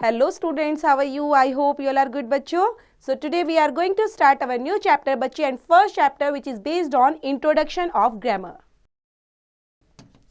Hello students, how are you? I hope you all are good बच्चों. So today we are going to start our new chapter बच्चे and first chapter which is based on introduction of grammar.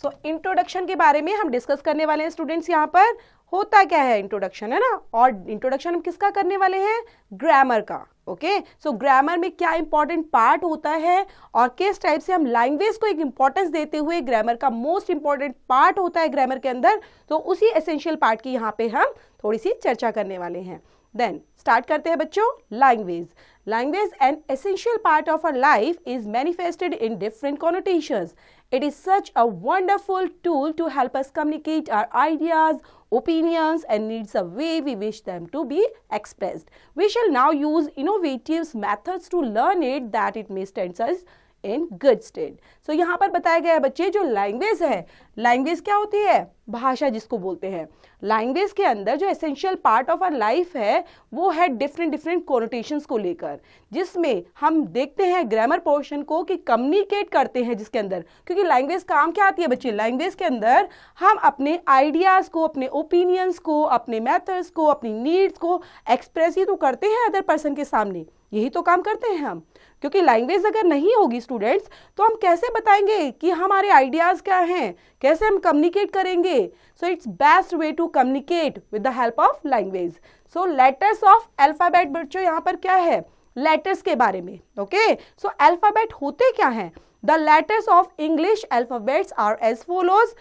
So introduction के बारे में हम discuss करने वाले हैं students. यहाँ पर होता क्या है इंट्रोडक्शन, है ना, और इंट्रोडक्शन हम किसका करने वाले हैं? ग्रामर का. ओके, सो ग्रामर में क्या इंपॉर्टेंट पार्ट होता है और किस टाइप से हम लैंग्वेज को एक इंपॉर्टेंस देते हुए ग्रामर का मोस्ट इंपॉर्टेंट पार्ट होता है ग्रामर के अंदर, तो उसी एसेंशियल पार्ट की यहाँ पे हम थोड़ी सी चर्चा करने वाले हैं. देन स्टार्ट करते हैं बच्चों. Language. Language, an essential part of our life, is manifested in different connotations. It is such a wonderful tool to help us communicate our ideas, opinions, and needs the way we wish them to be expressed. We shall now use innovative methods to learn it that it may stand us in good stead. So यहाँ पर बताया गया है बच्चे जो language है, language क्या होती है? भाषा जिसको बोलते हैं. लैंग्वेज के अंदर जो essential part of our life है वो है डिफरेंट कोनोटेशंस को लेकर, जिसमें हम देखते हैं ग्रामर पोर्शन को कि कम्युनिकेट करते हैं जिसके अंदर, क्योंकि लैंग्वेज काम क्या आती है बच्चे? लैंग्वेज के अंदर हम अपने आइडियाज को, अपने ओपिनियंस को, अपने मेथड्स को, अपनी नीड्स को एक्सप्रेस ही तो करते हैं अदर पर्सन के सामने. यही तो काम करते हैं हम, क्योंकि लैंग्वेज अगर नहीं होगी स्टूडेंट्स तो हम कैसे बताएंगे कि हमारे आइडियाज क्या हैं, कैसे हम कम्युनिकेट करेंगे. So it's best way to communicate with the help of language. So letters of alphabet बच्चों यहाँ पर क्या है? लेटर्स के बारे में. ओके, सो अल्फाबेट होते क्या हैं? The letters of English alphabets are as follows.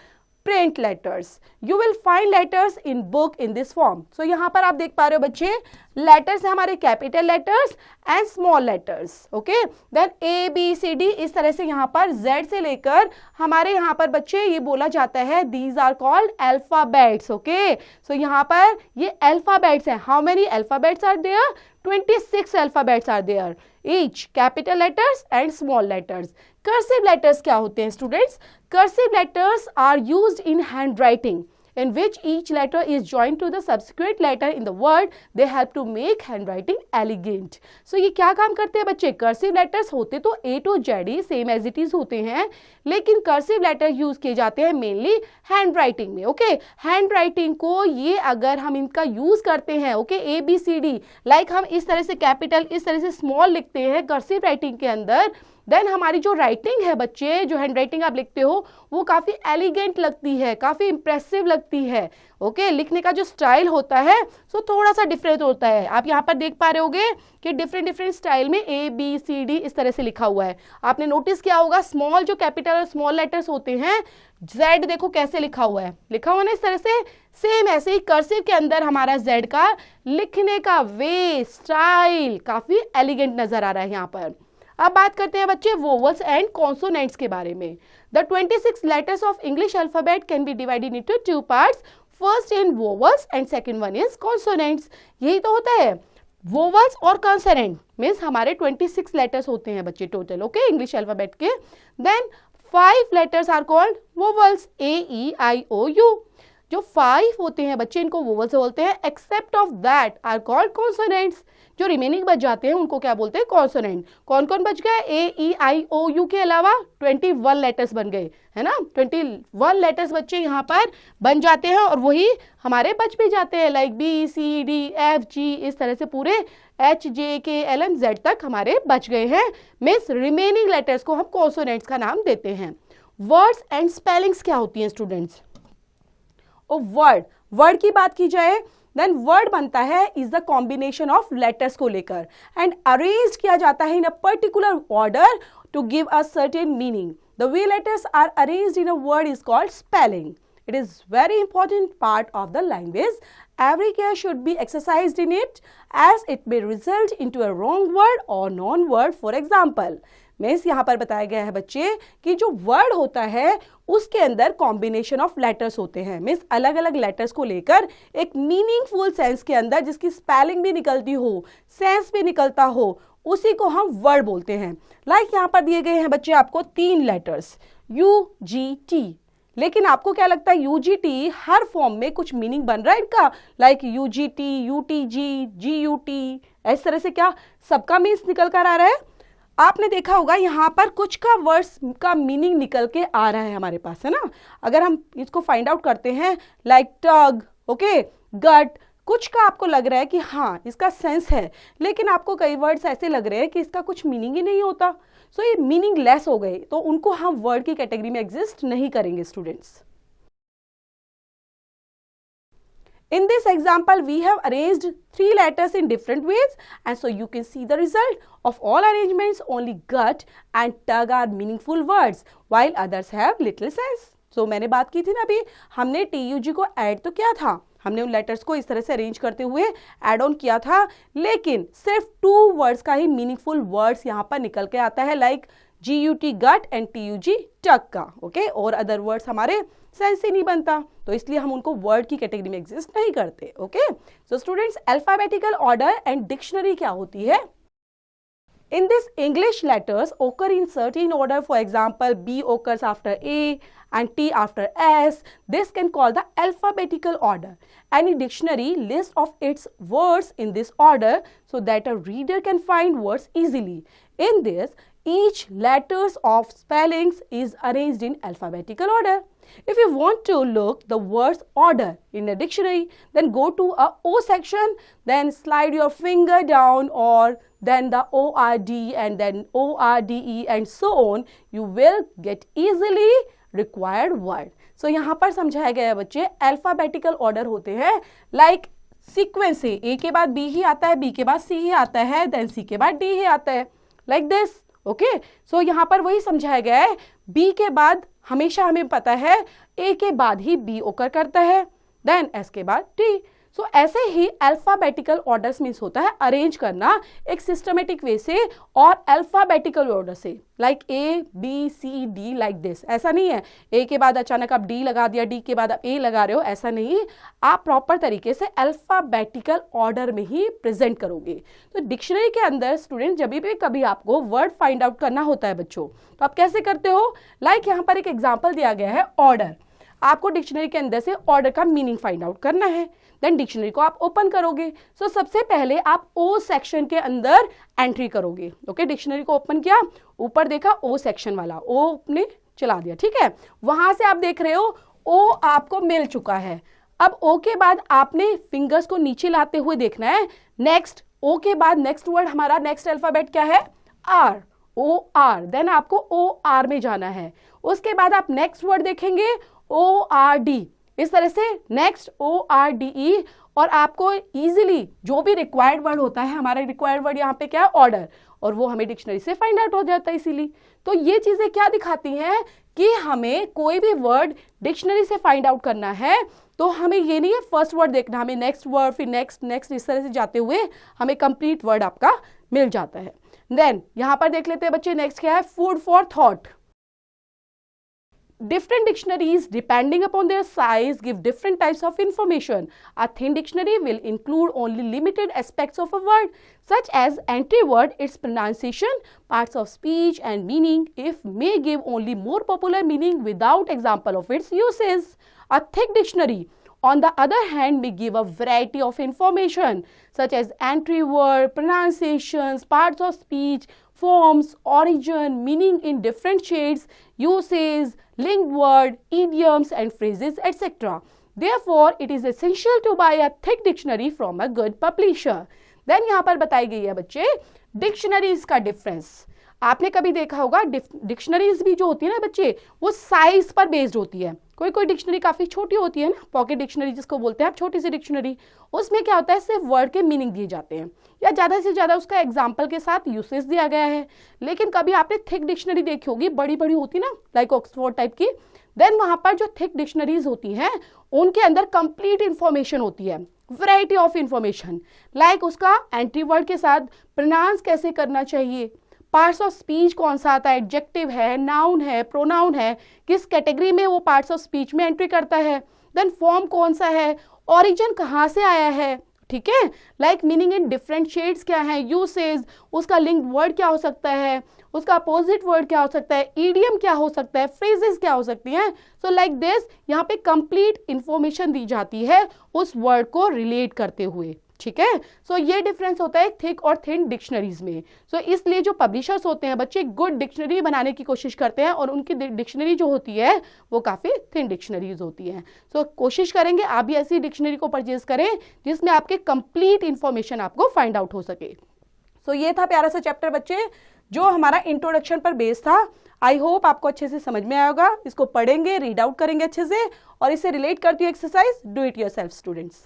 Print letters. You will find letters in book in this form. So यहाँ पर आप देख पा रहे हो बच्चे, लेटर्स है हमारे capital letters and small letters. Okay, then A B C D, इस तरह से यहाँ पर जेड से लेकर हमारे यहाँ पर बच्चे ये बोला जाता है these are called alphabets. Okay, so यहाँ पर ये अल्फाबेट्स हैं. How many alphabets are there? 26 alphabets are there, each capital letters and small letters. Cursive letters क्या होते हैं students? Cursive letters are used in handwriting, in which each letter is joined to the subsequent letter in the word. They help to make handwriting elegant. So ये क्या काम करते हैं बच्चे? Cursive letters होते तो A to Z he same as it is होते हैं, लेकिन cursive letter यूज किए जाते हैं मेनली हैंडराइटिंग में. ओके, हैंडराइटिंग को ये अगर हम इनका यूज करते हैं, okay, A B C D, like हम इस तरह से कैपिटल, इस तरह से स्मॉल लिखते हैं कर्सिव राइटिंग के अंदर, देन हमारी जो राइटिंग है बच्चे, जो हैंड राइटिंग आप लिखते हो वो काफ़ी एलिगेंट लगती है, काफ़ी इंप्रेसिव लगती है. ओके, लिखने का जो स्टाइल होता है सो थोड़ा सा डिफरेंट होता है. आप यहाँ पर देख पा रहे होगे कि डिफरेंट स्टाइल में ए बी सी डी इस तरह से लिखा हुआ है. आपने नोटिस किया होगा स्मॉल जो कैपिटल और स्मॉल लेटर्स होते हैं, जेड देखो कैसे लिखा हुआ है, लिखा हुआ ना इस तरह से. सेम ऐसे ही कर्सिव के अंदर हमारा जेड का लिखने का वे, स्टाइल काफ़ी एलिगेंट नजर आ रहा है यहाँ पर. अब बात करते हैं बच्चे वोवल्स एंड कॉन्सोनेंट्स के बारे में. The 26 letters of English alphabet can be divided into 2 parts. First in vowels and second one is consonants. यही तो होता है वोवल्स और कॉन्सोनेंट मीन्स हमारे 26 लेटर्स होते हैं बच्चे टोटल. ओके, इंग्लिश अल्फाबेट के. Then 5 letters are called vowels, A E I O U. जो 5 होते हैं बच्चे इनको वोवल्स बोलते हैं. Except of that are called consonants. जो रिमेनिंग बच जाते हैं उनको क्या बोलते हैं? कॉन्सोनेंट. कौन कौन बच गए? ए ई आई ओ यू के अलावा 21 लेटर्स बन गए, है ना. 21 लेटर्स बच्चे यहाँ पर बन जाते हैं और वही हमारे बच भी जाते हैं, like B C D F G, इस तरह से पूरे एच जे के एल एम जेड तक हमारे बच गए हैं. मीन्स रिमेनिंग लेटर्स को हम कॉन्सोनेंट्स का नाम देते हैं. वर्ड्स एंड स्पेलिंग्स क्या होती हैं स्टूडेंट्स? वर्ड की बात की जाए, देन वर्ड बनता है is the combination of letters को लेकर एंड अरेंज किया जाता है in a particular order to give a certain meaning. The way letters are arranged in a word is called spelling. It is very important part of the language. Every care should be exercised in it as it may result into a wrong word or non-word. For example, means यहाँ पर बताया गया है बच्चे कि जो word होता है उसके अंदर कॉम्बिनेशन ऑफ लेटर्स होते हैं. मीन्स अलग अलग लेटर्स को लेकर एक मीनिंगफुल सेंस के अंदर जिसकी स्पेलिंग भी निकलती हो, सेंस भी निकलता हो, उसी को हम वर्ड बोलते हैं. लाइक यहाँ पर दिए गए हैं बच्चे आपको 3 लेटर्स यू जी टी. लेकिन आपको क्या लगता है यूजीटी हर फॉर्म में कुछ मीनिंग बन रहा है इनका, लाइक यूजीटी, यूटीजी, जीयूटी, इस तरह से क्या सबका मीन्स निकल कर आ रहा है? आपने देखा होगा यहाँ पर कुछ का वर्ड्स का मीनिंग निकल के आ रहा है हमारे पास, है ना. अगर हम इसको फाइंड आउट करते हैं, लाइक टग, ओके, गट, कुछ का आपको लग रहा है कि हाँ इसका सेंस है, लेकिन आपको कई वर्ड्स ऐसे लग रहे हैं कि इसका कुछ मीनिंग ही नहीं होता, सो ये मीनिंगलेस हो गए, तो उनको हम वर्ड की कैटेगरी में एग्जिस्ट नहीं करेंगे students. In this example, we have arranged 3 letters in different ways, and so you can see the result of all arrangements. Only gut and tug are meaningful words, while others have little sense. So मैंने बात की थी ना अभी, हमने TUG को add तो किया था, हमने उन लेटर्स को इस तरह से अरेंज करते हुए ऐड ऑन किया था, लेकिन सिर्फ 2 वर्ड्स का ही मीनिंगफुल वर्ड्स यहाँ पर निकल के आता है, like GUT gut and TUG tug का, ओके, और अदर वर्ड्स हमारे सेंस ही नहीं बनता, तो इसलिए हम उनको वर्ड की कैटेगरी में एग्जिस्ट नहीं करते, okay. So students, alphabetical order and dictionary क्या होती है? In this, English letters occur in certain order. For example, B occurs after A and T after S. This can call the alphabetical order. Any dictionary list of its words in this order so that a reader can find words easily. In this, each letters of spellings is arranged in alphabetical order. If you want to look the words order in a dictionary, then go to a O section, then slide your finger down, or then the ORD and then ORDE and so on. You will get easily required word. So यहाँ पर समझाया गया है बच्चे, alphabetical order होते हैं like sequence से, ए के बाद बी ही आता है, बी के बाद सी ही आता है, देन सी के बाद डी ही आता है, लाइक दिस, ओके। सो यहाँ पर वही समझाया गया है, बी के बाद हमेशा हमें पता है ए के बाद ही बी ओकर करता है, देन एस के बाद टी। सो ऐसे ही अल्फाबेटिकल ऑर्डर्स मीन्स होता है अरेंज करना एक सिस्टमेटिक वे से और अल्फाबेटिकल ऑर्डर से, like A B C D, like this. ऐसा नहीं है ए के बाद अचानक आप डी लगा दिया, डी के बाद आप ए लगा रहे हो, ऐसा नहीं, आप प्रॉपर तरीके से अल्फाबेटिकल ऑर्डर में ही प्रेजेंट करोगे। तो डिक्शनरी के अंदर स्टूडेंट जब भी कभी आपको वर्ड फाइंड आउट करना होता है बच्चों, तो आप कैसे करते हो? लाइक यहाँ पर एक एग्जाम्पल दिया गया है ऑर्डर, आपको डिक्शनरी के अंदर से ऑर्डर का मीनिंग फाइंड आउट करना है, देन डिक्शनरी को आप ओपन करोगे। सो सबसे पहले आप ओ सेक्शन के अंदर एंट्री करोगे, ओके। डिक्शनरी को ओपन किया, ऊपर देखा ओ सेक्शन वाला, ओ ने चला दिया, ठीक है। वहां से आप देख रहे हो ओ आपको मिल चुका है। अब ओ के बाद आपने फिंगर्स को नीचे लाते हुए देखना है, नेक्स्ट ओ के बाद नेक्स्ट वर्ड हमारा नेक्स्ट अल्फाबेट क्या है? आर, ओ आर, देन आपको ओ आर में जाना है। उसके बाद आप नेक्स्ट वर्ड देखेंगे ओ आर डी, इस तरह से next O R D E, और आपको इजीली जो भी रिक्वायर्ड वर्ड होता है, हमारा रिक्वायर्ड वर्ड यहाँ पे क्या है? ऑर्डर, और वो हमें डिक्शनरी से फाइंड आउट हो जाता है इसीलिए। तो ये चीजें क्या दिखाती हैं कि हमें कोई भी वर्ड डिक्शनरी से फाइंड आउट करना है तो हमें ये नहीं है फर्स्ट वर्ड देखना, हमें नेक्स्ट वर्ड, फिर नेक्स्ट नेक्स्ट, इस तरह से जाते हुए हमें कंप्लीट वर्ड आपका मिल जाता है। देन यहाँ पर देख लेते हैं बच्चे, नेक्स्ट क्या है? Food for thought. Different dictionaries, depending upon their size, give different types of information. A thin dictionary will include only limited aspects of a word, such as entry word, its pronunciation, parts of speech, and meaning. If may give only more popular meaning without example of its uses. A thick dictionary, on the other hand, may give a variety of information, such as entry word, pronunciations, parts of speech, forms, origin, meaning in different shades, uses, linked word, idioms and phrases, etc. Therefore, it is essential to buy a thick dictionary from a good publisher. Then यहाँ पर बताई गई है बच्चे dictionaries का difference. आपने कभी देखा होगा डिक्शनरीज भी जो होती है ना बच्चे, वो साइज पर बेस्ड होती है। कोई कोई डिक्शनरी काफ़ी छोटी होती है ना, पॉकेट डिक्शनरी जिसको बोलते हैं आप, छोटी सी डिक्शनरी, उसमें क्या होता है सिर्फ वर्ड के मीनिंग दिए जाते हैं या ज़्यादा से ज़्यादा उसका एग्जाम्पल के साथ यूसेज दिया गया है। लेकिन कभी आपने थिक डिक्शनरी देखी होगी, बड़ी बड़ी होती ना, लाइक ऑक्सफोर्ड टाइप की, देन वहाँ पर जो थिक डिक्शनरीज होती हैं उनके अंदर कंप्लीट इंफॉर्मेशन होती है, वैरायटी ऑफ इंफॉर्मेशन, लाइक उसका एंट्री वर्ड के साथ प्रोनाउंस कैसे करना चाहिए, पार्ट्स ऑफ स्पीच कौन सा आता है, एडजेक्टिव है, नाउन है, प्रोनाउन है, किस कैटेगरी में वो पार्ट्स ऑफ स्पीच में एंट्री करता है, देन फॉर्म कौन सा है, ओरिजिन कहाँ से आया है, ठीक है, like meaning in different shades क्या है, यूसेज, उसका लिंक्ड वर्ड क्या हो सकता है, उसका अपोजिट वर्ड क्या हो सकता है, ईडियम क्या हो सकता है, फ्रेजेस क्या हो सकती हैं। सो लाइक दिस यहाँ पे कंप्लीट इंफॉर्मेशन दी जाती है उस वर्ड को रिलेट करते हुए, ठीक है। सो ये डिफरेंस होता है थिक और थिन डिक्शनरीज में। सो इसलिए जो पब्लिशर्स होते हैं बच्चे गुड डिक्शनरी बनाने की कोशिश करते हैं और उनकी डिक्शनरी जो होती है वो काफ़ी थिन डिक्शनरीज होती हैं। सो कोशिश करेंगे आप भी ऐसी डिक्शनरी को परचेज करें जिसमें आपके कंप्लीट इंफॉर्मेशन आपको फाइंड आउट हो सके। सो ये था प्यारा सा चैप्टर बच्चे जो हमारा इंट्रोडक्शन पर बेस्ड था। आई होप आपको अच्छे से समझ में आया होगा। इसको पढ़ेंगे, रीड आउट करेंगे अच्छे से और इससे रिलेट करती हूँ exercise, do it yourself students.